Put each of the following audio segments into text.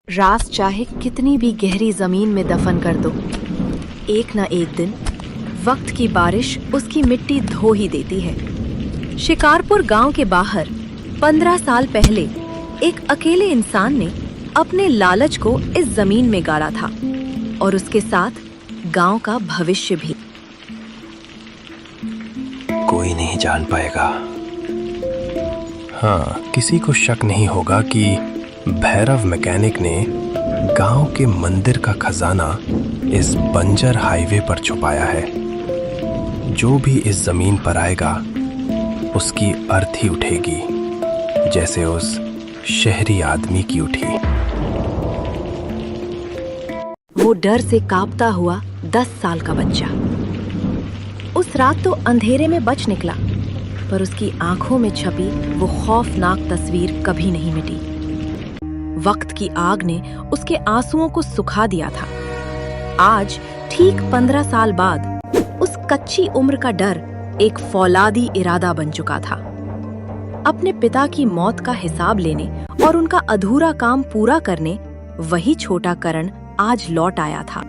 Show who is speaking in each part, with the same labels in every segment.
Speaker 1: रास चाहे कितनी भी गहरी जमीन में दफन कर दो, एक न एक दिन वक्त की बारिश उसकी मिट्टी धो ही देती है। शिकारपुर गांव के बाहर 15 साल पहले एक अकेले इंसान ने अपने लालच को इस जमीन में गाड़ा था और उसके साथ गांव का भविष्य भी।
Speaker 2: कोई नहीं जान पाएगा। हाँ, किसी को शक नहीं होगा कि भैरव मैकेनिक ने गांव के मंदिर का खजाना इस बंजर हाईवे पर छुपाया है। जो भी इस जमीन पर आएगा उसकी अर्थी उठेगी, जैसे उस शहरी आदमी की उठी।
Speaker 1: वो डर से कांपता हुआ 10 साल का बच्चा उस रात तो अंधेरे में बच निकला, पर उसकी आंखों में छपी वो खौफनाक तस्वीर कभी नहीं मिटी। वक्त की आग ने उसके आंसुओं को सुखा दिया था। आज ठीक 15 साल बाद उस कच्ची उम्र का डर एक फौलादी इरादा बन चुका था। अपने पिता की मौत का हिसाब लेने और उनका अधूरा काम पूरा करने वही छोटा करण आज लौट आया था।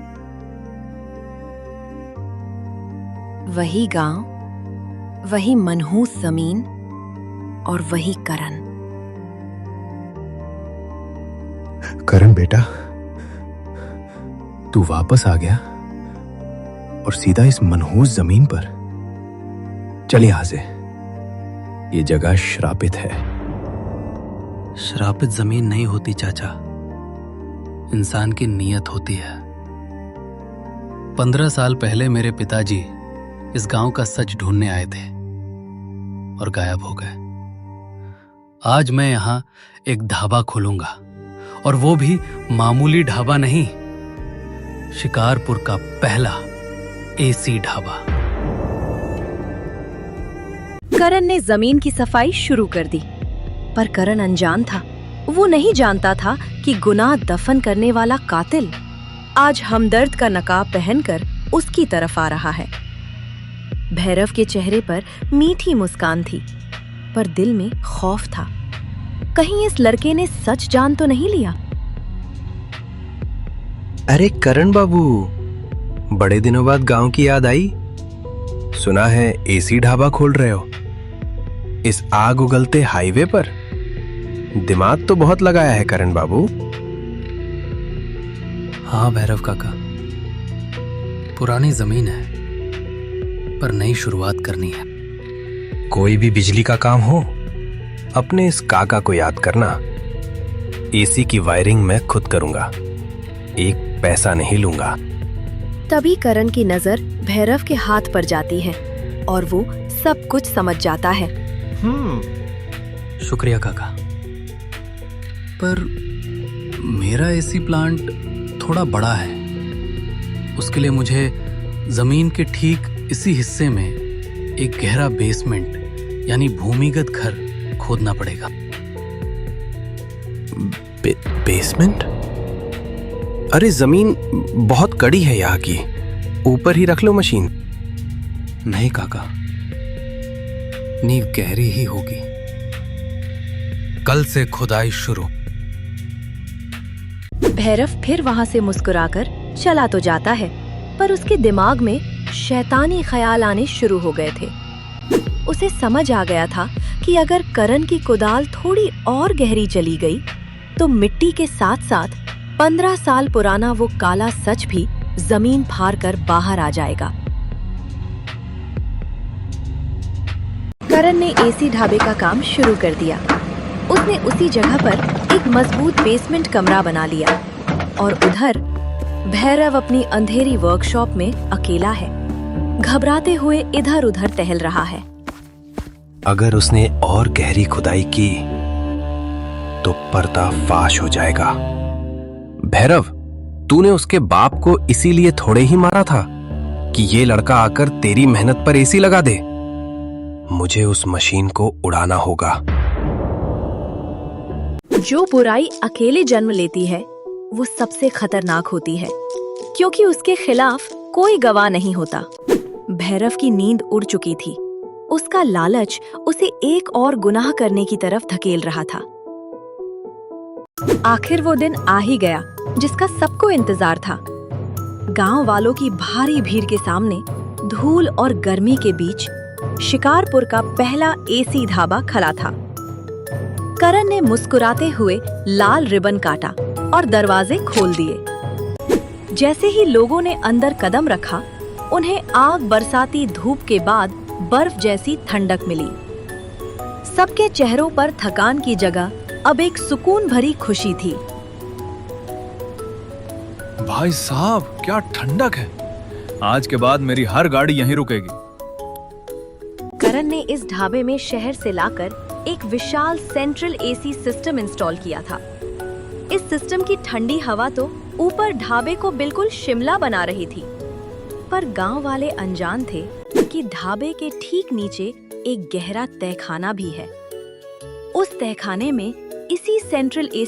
Speaker 1: वही गांव, वही मनहूस जमीन और वही करण।
Speaker 2: करण बेटा, तू वापस आ गया और सीधा इस मनहूस जमीन पर। चल यहाँ से, ये जगह श्रापित है।
Speaker 3: श्रापित जमीन नहीं होती चाचा, इंसान की नीयत होती है। 15 साल पहले मेरे पिताजी इस गांव का सच ढूंढने आए थे और गायब हो गए। आज मैं यहां एक ढाबा खोलूंगा, और वो भी मामूली ढाबा नहीं, शिकारपुर का पहला एसी ढाबा।
Speaker 1: करण ने जमीन की सफाई शुरू कर दी, पर करण अनजान था। वो नहीं जानता था कि गुनाह दफन करने वाला कातिल आज हमदर्द का नकाब पहनकर उसकी तरफ आ रहा है। भैरव के चेहरे पर मीठी मुस्कान थी, पर दिल में खौफ था। कहीं इस लड़के ने सच जान तो नहीं लिया।
Speaker 2: अरे करण बाबू, बड़े दिनों बाद गांव की याद आई। सुना है एसी ढाबा खोल रहे हो इस आग उगलते हाईवे पर। दिमाग तो बहुत लगाया है करण बाबू।
Speaker 3: हाँ भैरव काका, पुरानी जमीन है, पर नई शुरुआत करनी है।
Speaker 2: कोई भी बिजली का काम हो, अपने इस काका को याद करना। एसी की वायरिंग मैं खुद करूंगा, एक पैसा नहीं लूंगा।
Speaker 1: तभी करण की नजर भैरव के हाथ पर जाती है और वो सब कुछ समझ जाता है।
Speaker 3: शुक्रिया काका, पर मेरा एसी प्लांट थोड़ा बड़ा है। उसके लिए मुझे जमीन के ठीक इसी हिस्से में एक गहरा बेसमेंट यानी भूमिगत घर खोदना पड़ेगा।
Speaker 2: बेसमेंट? अरे जमीन बहुत कड़ी है यहाँ की, ऊपर ही रख लो मशीन।
Speaker 3: नहीं काका, नींव गहरी ही होगी। कल से खुदाई शुरू।
Speaker 1: भैरव फिर वहां से मुस्कुराकर चला तो जाता है, पर उसके दिमाग में शैतानी ख्याल आने शुरू हो गए थे। उसे समझ आ गया था कि अगर करण की कुदाल थोड़ी और गहरी चली गई तो मिट्टी के साथ साथ 15 साल पुराना वो काला सच भी जमीन फाड़ कर बाहर आ जाएगा। करण ने एसी ढाबे का काम शुरू कर दिया। उसने उसी जगह पर एक मजबूत बेसमेंट कमरा बना लिया और उधर भैरव अपनी अंधेरी वर्कशॉप में अकेला है, घबराते हुए इधर उधर टहल रहा है।
Speaker 2: अगर उसने और गहरी खुदाई की तो पर्दाफाश हो जाएगा। भैरव, तूने उसके बाप को इसीलिए थोड़े ही मारा था कि ये लड़का आकर तेरी मेहनत पर एसी लगा दे। मुझे उस मशीन को उड़ाना होगा।
Speaker 1: जो बुराई अकेले जन्म लेती है वो सबसे खतरनाक होती है, क्योंकि उसके खिलाफ कोई गवाह नहीं होता। भैरव की नींद उड़ चुकी थी। उसका लालच उसे एक और गुनाह करने की तरफ धकेल रहा था। आखिर वो दिन आ ही गया जिसका सबको इंतजार था। गांव वालों की भारी भीड़ के सामने धूल और गर्मी के बीच शिकारपुर का पहला एसी ढाबा खड़ा था। करण ने मुस्कुराते हुए लाल रिबन काटा और दरवाजे खोल दिए। जैसे ही लोगों ने अंदर कदम रखा, उन्हें आग बरसाती धूप के बाद बर्फ जैसी ठंडक मिली। सबके चेहरों पर थकान की जगह अब एक सुकून भरी खुशी थी।
Speaker 4: भाई साहब, क्या ठंडक है। आज के बाद मेरी हर गाड़ी यहीं रुकेगी।
Speaker 1: करण ने इस ढाबे में शहर से लाकर एक विशाल सेंट्रल एसी सिस्टम इंस्टॉल किया था। इस सिस्टम की ठंडी हवा तो ऊपर ढाबे को बिल्कुल शिमला बना रही थी, पर गांव वाले अनजान थे कि ढाबे के ठीक नीचे एक गहरा तहखाना भी है। उस तहखाने में इसी सेंट्रल एसी